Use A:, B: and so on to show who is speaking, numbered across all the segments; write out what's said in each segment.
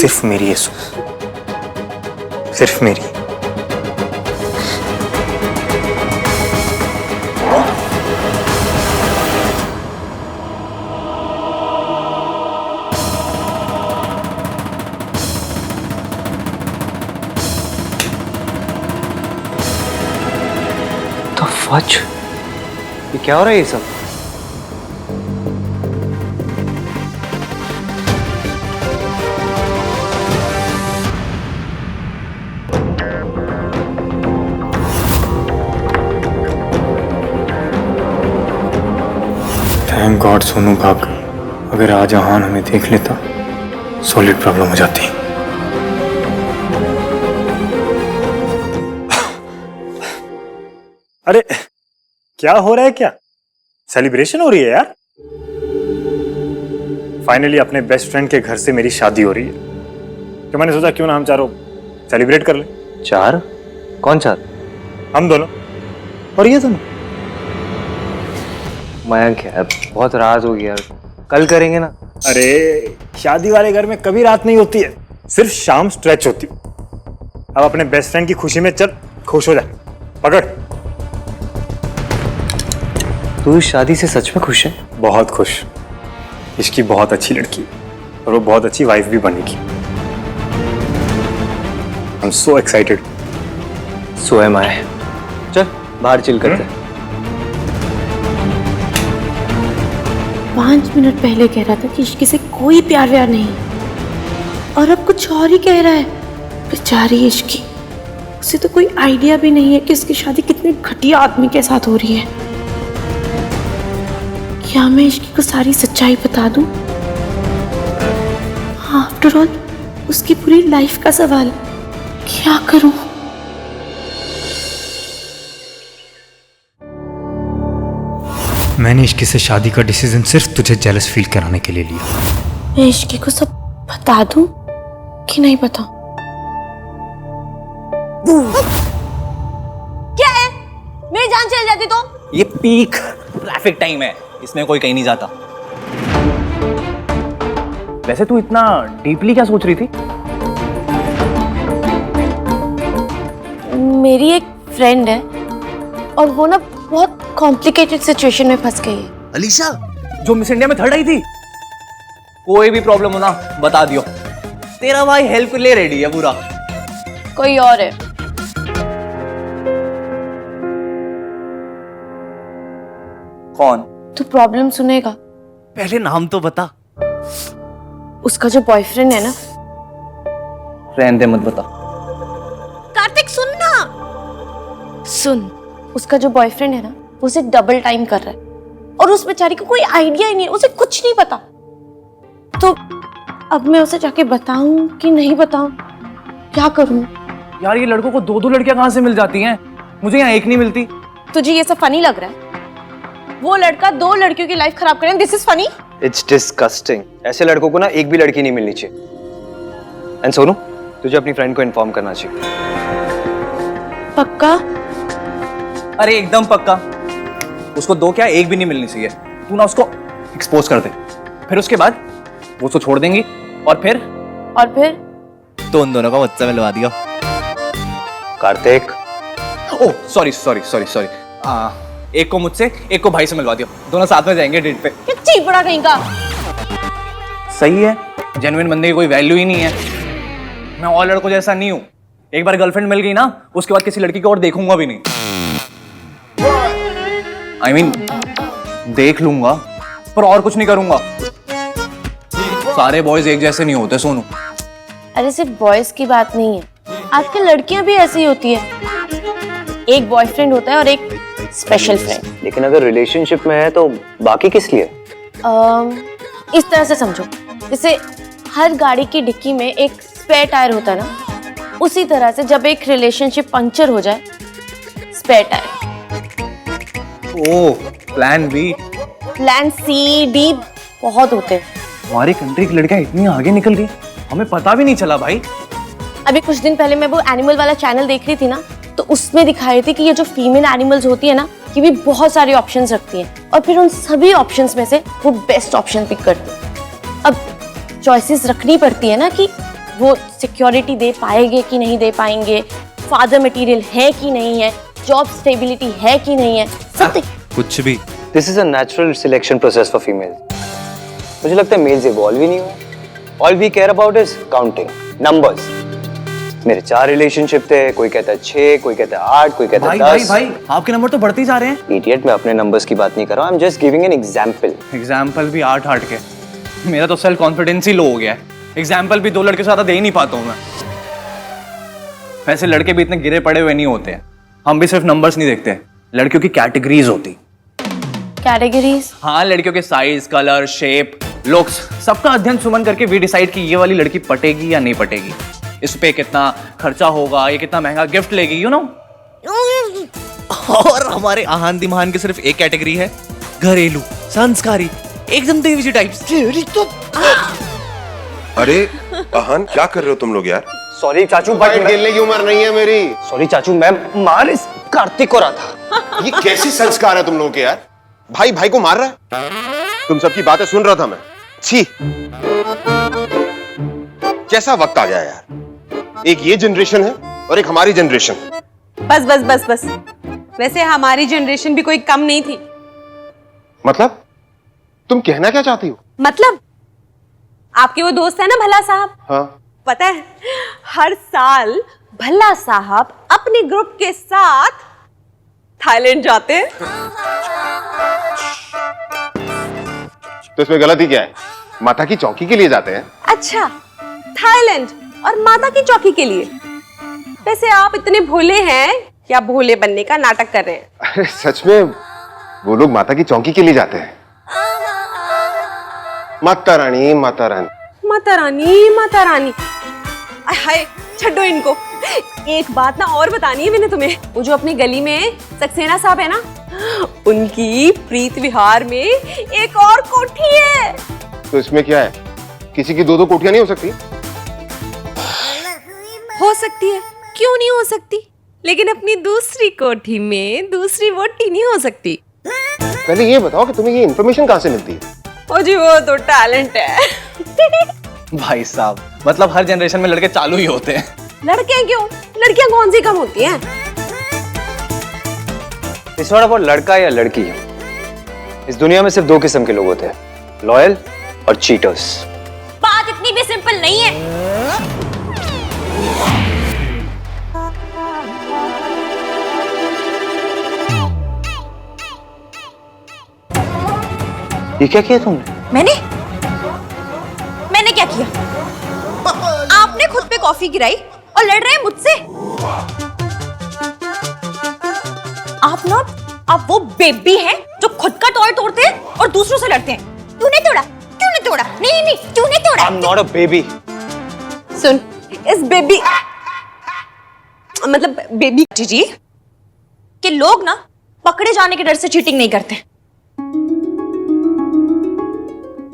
A: सिर्फ मेरी है सु, सिर्फ मेरी।
B: तो फच, ये क्या हो रहा है ये सब?
A: थैंक गॉड सोनू भाग गई। अगर आज आहान हमें देख लेता, सॉलिड प्रॉब्लम हो जाती। अरे क्या हो रहा है? क्या सेलिब्रेशन हो रही है यार? फाइनली अपने बेस्ट फ्रेंड के घर से मेरी शादी हो रही है, तो मैंने सोचा क्यों ना हम चारों सेलिब्रेट कर ले।
B: चार? कौन चार?
A: हम दोनों और ये दोनों।
B: मयंक यार, बहुत रात होगी यार, कल करेंगे ना।
A: अरे शादी वाले घर में कभी रात नहीं होती है, सिर्फ शाम स्ट्रेच होती। अब अपने बेस्ट फ्रेंड की खुशी में चल खुश हो जा। पकड़।
B: तू इस शादी से सच में खुश है?
A: बहुत खुश। इसकी बहुत अच्छी लड़की और वो बहुत अच्छी वाइफ भी बनेगी। I am so excited.
B: So am I. चल बाहर चिल करते हैं।
C: 5 मिनट पहले कह रहा था कि इश्क से कोई प्यार व्यार नहीं, और अब कुछ और ही कह रहा है। बेचारी इश्की, उसे तो कोई आइडिया भी नहीं है कि उसकी शादी कितने घटिया आदमी के साथ हो रही है। क्या मैं इश्की को सारी सच्चाई बता दूं? आफ्टर ऑल उसकी पूरी लाइफ का सवाल। क्या करूं?
A: मैंने इश्की से शादी का डिसीजन सिर्फ तुझे जेलस फील कराने के लिए लिया।
C: मैं इश्की को सब बता दूं कि नहीं बताऊं?
D: क्या है? मेरी जान चली जाती तो?
E: ये पीक ट्रैफिक टाइम है, इसमें कोई कहीं नहीं जाता। वैसे तू इतना डीपली क्या सोच रही थी?
C: मेरी एक फ्रेंड है और वो ना बहुत कॉम्प्लिकेटेड सिचुएशन में फंस गई है।
E: अलीशा, जो मिस इंडिया में थर्ड आई थी। कोई भी प्रॉब्लम हो ना बता दियो, तेरा भाई हेल्प के लिए रेडी है पूरा।
C: कोई और है?
E: कौन?
C: तू प्रॉब्लम सुनेगा।
E: पहले नाम तो बता।
C: उसका जो बॉयफ्रेंड है ना।
E: रहने दे, मत बता।
D: कार्तिक सुनना।
C: सुन, उसका जो बॉयफ्रेंड है ना, वो उसे डबल टाइम कर रहा है और उस बेचारी को कोई आइडिया ही नहीं, उसे कुछ नहीं पता। तो अब मैं उसे जाके बताऊं कि नहीं बताऊं? क्या करूं?
E: यार ये लड़कों को 2-2 लड़कियां कहां से मिल जाती हैं? मुझे यहाँ एक नहीं मिलती।
C: तुझे ये सब फनी लग रहा है? वो लड़का 2 लड़कियों की लाइफ खराब करे, this is funny?
B: It's disgusting. ऐसे लड़कों को ना एक भी लड़की नहीं मिलनी चाहिए। एंड सोनू, तुझे अपनी फ्रेंड को इन्फॉर्म करना चाहिए।
C: पक्का?
E: अरे एकदम पक्का। उसको 2 क्या, एक भी नहीं मिलनी चाहिए। तू ना उसको एक्सपोज कर दे, फिर उसके बाद वो उसको छोड़ देंगी और फिर तो उन दोनों का मुझसे मिलवा दिया।
B: Kartik.
E: Oh sorry sorry sorry sorry, एक को मुझसे एक को भाई से मिलवा दियो, दोनों साथ में जाएंगे डेट पे।
C: क्या चीपड़ा कहीं का।
E: सही है, जेन्युइन बंदे की कोई वैल्यू ही नहीं है। मैं और लड़कों जैसा नहीं हूं, एक बार गर्लफ्रेंड मिल गई ना उसके बाद किसी लड़की को और देखूंगा भी नहीं। I mean, देख लूंगा पर और कुछ नहीं करूंगा। सारे बॉयज एक जैसे नहीं होते सोनू।
C: अरे सिर्फ बॉयज की बात नहीं है, आजकल लड़कियां भी ऐसी होती है। एक बॉयफ्रेंड होता है और एक स्पेशल फ्रेंड।
B: लेकिन अगर रिलेशनशिप में है तो बाकी किस लिए?
C: इस तरह से समझो, जैसे हर गाड़ी की डिक्की में एक स्पेयर टायर होता है ना, उसी तरह से जब एक रिलेशनशिप पंक्चर हो जाए, spare tyre.
E: Oh, plan B.
C: Plan C, D बहुत होते हैं।
E: हमारी कंट्री की लड़कियां इतनी आगे निकल गई, हमें पता भी नहीं चला भाई।
C: अभी कुछ दिन पहले मैं वो एनिमल वाला चैनल देख रही थी ना, तो उसमें दिखा रही थी कि ये जो फीमेल एनिमल्स होती है ना, ये भी बहुत सारे ऑप्शंस रखती हैं और फिर उन सभी ऑप्शंस में से वो बेस्ट ऑप्शन पिक करती है। अब चॉइसेस रखनी पड़ती है ना कि वो सिक्योरिटी दे पाएंगे कि नहीं दे पाएंगे, फादर मटेरियल है कि नहीं है, जॉब स्टेबिलिटी है कि नहीं है, सब
E: कुछ भी।
B: This is a natural selection process for females. मुझे लगता है मेल्स इवॉल्व ही नहीं हुए। All we care about is counting numbers. मेरे 4 रिलेशनशिप थे, कोई कहता है 6, कोई कहता है 8, कोई कहता है 10।
E: भाई आपके नंबर तो बढ़ते ही जा रहे हैं।
B: इडियट, मैं अपने नंबर्स की बात नहीं कर रहा हूँ, I am just giving an example.
E: Example भी 8 के। मेरा तो सेल्फ कॉन्फिडेंस ही लो हो गया है। एग्जाम्पल भी 2 लड़के से ज्यादा दे ही नहीं पाता हूँ मैं। वैसे लड़के भी इतने गिरे पड़े हुए नहीं होते हैं। हम भी सिर्फ नंबर्स नहीं देखते, लड़कियों की कैटेगरीज होती।
C: कैटेगरीज।
E: हाँ, लड़कियों के साइज, कलर, शेप, लुक्स, सबका अध्ययन सुमन करके वी डिसाइड कि ये वाली लड़की पटेगी या नहीं पटेगी, इस पे कितना खर्चा होगा, ये कितना महंगा गिफ्ट लेगी, यू नो। और हमारे आहान दिमान की सिर्फ एक कैटेगरी है, घरेलू, संस्कारी, एकदम देवी जी टाइप्स।
F: अरे अहान, क्या कर रहे हो तुम लोग यार?
B: सॉरी चाचू,
F: फाइट खेलने की उम्र नहीं है मेरी।
B: सॉरी चाचू, मैं मार इस कार्तिक को रहा था।
F: ये कैसे संस्कार है तुम लोगों के यार? भाई भाई को मार रहा है? तुम सबकी बातें सुन रहा था मैं। छी, कैसा वक्त आ गया यार। एक ये जनरेशन है और एक हमारी जनरेशन।
D: बस बस बस बस। वैसे हमारी जनरेशन भी कोई कम नहीं थी।
F: मतलब तुम कहना क्या चाहती हो?
D: मतलब आपके वो दोस्त है ना भला साहब,
F: हाँ,
D: पता है हर साल भला साहब अपने ग्रुप के साथ थाईलैंड जाते हैं।
F: तो इसमें गलती क्या है? माता की चौकी के लिए जाते हैं।
D: अच्छा, थाईलैंड और माता की चौकी के लिए। वैसे आप इतने भोले हैं या भोले बनने का नाटक कर रहे हैं?
F: अरे सच में वो लोग माता की चौकी के लिए जाते हैं। माता रानी, माता रानी,
D: माता रानी, माता रानी। हाय, छड्डो इनको। एक बात ना और बतानी है मैंने तुम्हें। वो जो अपनी गली में सक्सेना साहब है ना, उनकी प्रीत विहार में एक और कोठी है।
F: तो इसमें क्या है? किसी की 2-2 कोठियां नहीं हो सकती?
D: हो सकती है, क्यों नहीं हो सकती? लेकिन अपनी दूसरी कोठी में दूसरी वोटी नहीं हो सकती।
F: पहले ये बताओ कि तुम्हें ये इन्फॉर्मेशन कहाँ से मिलती है?
D: ओ जी, वो तो टैलेंट है।
E: भाई साहब, मतलब हर जनरेशन में लड़के चालू ही होते हैं।
D: लड़के क्यों? लड़कियां कौन सी कम होती हैं?
B: इस बार लड़का या लड़की, इस दुनिया में सिर्फ 2 किस्म के लोग होते हैं, लॉयल और चीटर्स।
D: बात इतनी भी सिंपल नहीं है।
B: ये क्या किया तुमने?
D: मैंने क्या किया? आपने खुद पे कॉफी गिराई और लड़ रहे हैं मुझसे। आप वो बेबी हैं जो खुद का टॉय तोड़ते हैं और दूसरों से लड़ते हैं। तूने तोड़ा, तूने तोड़ा, नहीं नहीं तूने तोड़ा।
B: I'm not a baby.
D: सुन, इस बेबी मतलब बेबी जी के लोग ना पकड़े जाने के डर से चीटिंग नहीं करते।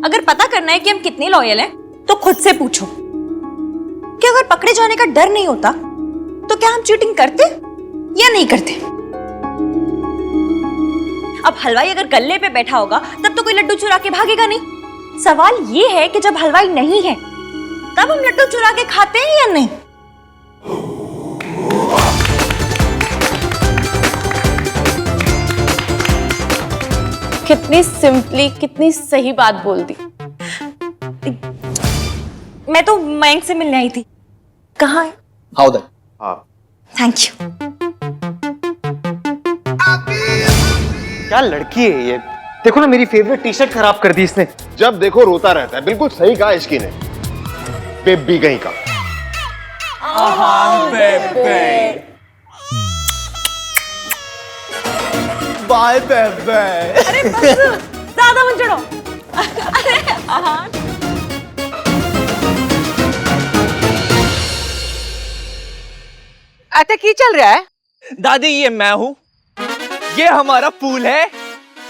D: अगर पता करना है कि हम कितने लॉयल हैं, तो खुद से पूछो कि अगर पकड़े जाने का डर नहीं होता तो क्या हम चीटिंग करते या नहीं करते? अब हलवाई अगर गल्ले पे बैठा होगा तब तो कोई लड्डू चुरा के भागेगा नहीं। सवाल ये है कि जब हलवाई नहीं है तब हम लड्डू चुरा के खाते हैं या नहीं?
C: कितनी सिंपली, कितनी सही बात बोल दी।
D: मैं तो मयंक से मिलने आई थी। कहाँ है?
E: How that?
F: हाँ,
D: थैंक यू।
B: क्या लड़की है ये? देखो ना, मेरी फेवरेट टी शर्ट खराब कर दी इसने।
F: जब देखो रोता रहता है। बिल्कुल सही कहा इश्की ने। बेबी कहीं का।
E: बाय बेबे।
D: अरे बस, ज्यादा मत चढ़ो। अरे आहान।
G: अच्छा, की चल रहा है?
E: दादी, ये मैं हूँ, ये हमारा पूल है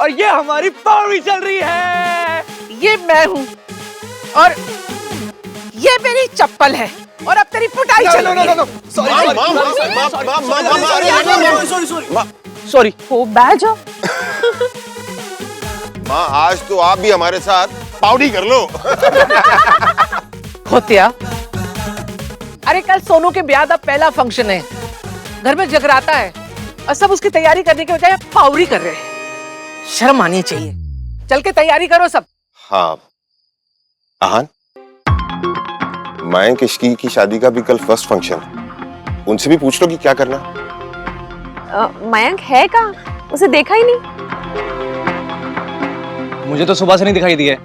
E: और ये हमारी पावड़ी चल रही है।
G: ये मैं हूँ और ये मेरी चप्पल है और अब तेरी पिटाई चल रही है।
E: सॉरी।
G: हो बैठ जाओ।
F: माँ, आज तो आप भी हमारे साथ पाउडी कर लो।
G: खोतिया, अरे कल सोनू के ब्याह का पहला फंक्शन है, घर में जगराता है और सब उसकी तैयारी करने के बजाय पावरी कर रहे हैं। शर्म आनी चाहिए। चल के तैयारी करो सब।
F: हाँ आहान, मयंक इश्की की शादी का भी कल फर्स्ट फंक्शन है, उनसे भी पूछ लो कि क्या करना।
D: मयंक है कहाँ? उसे देखा ही नहीं।
E: मुझे तो सुबह से नहीं दिखाई दिए,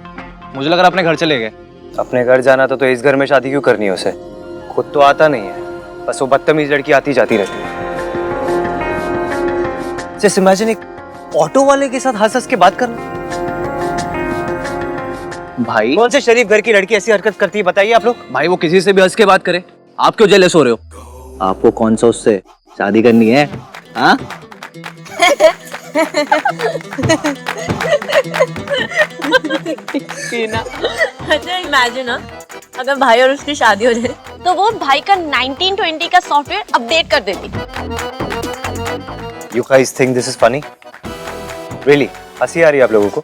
E: मुझे लग रहा अपने घर चले गए।
B: अपने घर जाना तो इस घर में शादी क्यों करनी है उसे? खुद तो आता नहीं है, बस वो बदतमीज लड़की आती जाती रहती है। जस्ट इमेजिन एक ऑटो वाले के साथ हंस हंस के बात करना।
E: भाई
B: कौन से शरीफ घर की लड़की ऐसी हरकत करती है बताइए आप लोग?
E: भाई वो किसी से भी हंस के बात करे, आप क्यों जेलस हो रहे हो? आपको कौन सा उससे शादी करनी है? हाँ
C: अच्छा इमेजिन ना, अगर भाई और उसकी शादी हो जाए तो वो भाई का 1920 का सॉफ्टवेयर अपडेट कर देती।
B: You guys think this is funny? Really? हंसी आ रही है आप लोगों को?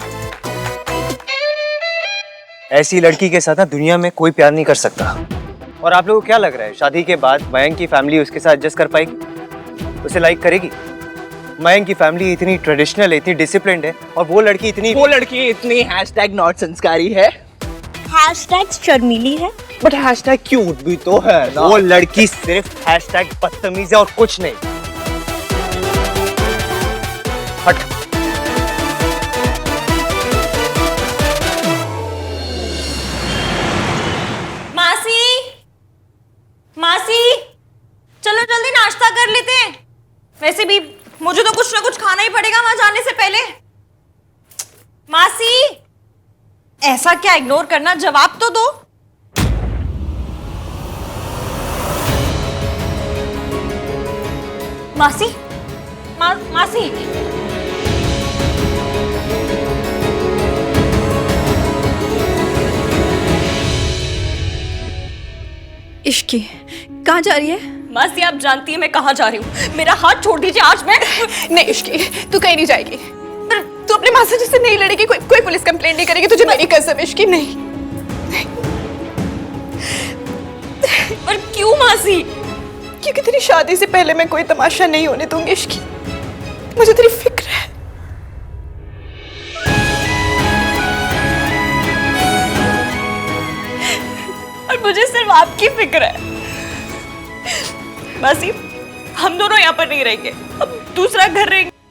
B: ऐसी लड़की के साथ ना दुनिया में कोई प्यार नहीं कर सकता। और आप लोगों को क्या लग रहा है शादी के बाद मयंक की फैमिली उसके साथ एडजस्ट कर पाएगी? उसे लाइक करेगी? मयंक की फैमिली इतनी ट्रेडिशनल है, इतनी डिसिप्लिन्ड है, और वो लड़की इतनी
E: हैशटैग नॉट संस्कारी है,
C: हैशटैग शर्मीली है,
E: बट हैशटैग क्यूट भी तो है ना।
B: वो लड़की सिर्फ हैशटैग बदतमीज है और कुछ नहीं। हट।
C: मासी, मासी, चलो जल्दी नाश्ता कर लेते हैं। वैसे भी मुझे तो कुछ ना कुछ खाना ही पड़ेगा वहां जाने से पहले। मासी, ऐसा क्या इग्नोर करना, जवाब तो दो। मासी, मासी,
D: इश्की कहाँ जा रही है?
C: मासी आप जानती है मैं कहाँ जा रही हूँ। मेरा हाथ छोड़ दीजिए आज। मैं
D: नहीं इश्की, तू कहीं नहीं जाएगी। पर तू अपने मासी जी से नहीं लड़ेगी, कोई पुलिस कंप्लेंट नहीं करेगी तुझे, मेरी कसम। इश्की नहीं।
C: पर क्यों मासी?
D: क्योंकि तेरी शादी से पहले मैं कोई तमाशा नहीं होने दूंगी इश्की। मुझे तेरी फिक्र है। और मुझे सिर्फ आपकी फिक्र है। मासी, हम दोनों यहाँ पर नहीं रहेंगे, हम दूसरा घर रहेंगे।